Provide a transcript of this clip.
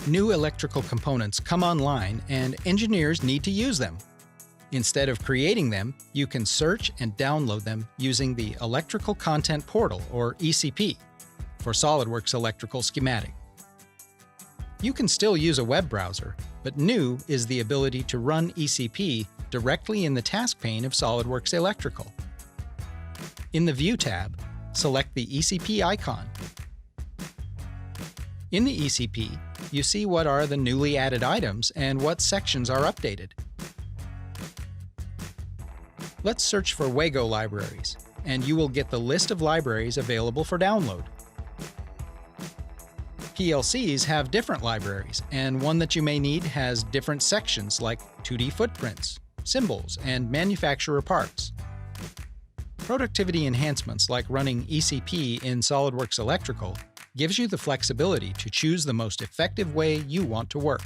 New electrical components come online and engineers need to use them. Instead of creating them, you can search and download them using the Electrical Content Portal, or ECP, for SOLIDWORKS Electrical Schematic. You can still use a web browser, but new is the ability to run ECP directly in the task pane of SOLIDWORKS Electrical. In the View tab, select the ECP icon. In the ECP, you see what are the newly added items and what sections are updated. Let's search for WAGO libraries, and you will get the list of libraries available for download. PLCs have different libraries, and one that you may need has different sections like 2D footprints, symbols, and manufacturer parts. Productivity enhancements like running ECP in SOLIDWORKS Electrical gives you the flexibility to choose the most effective way you want to work.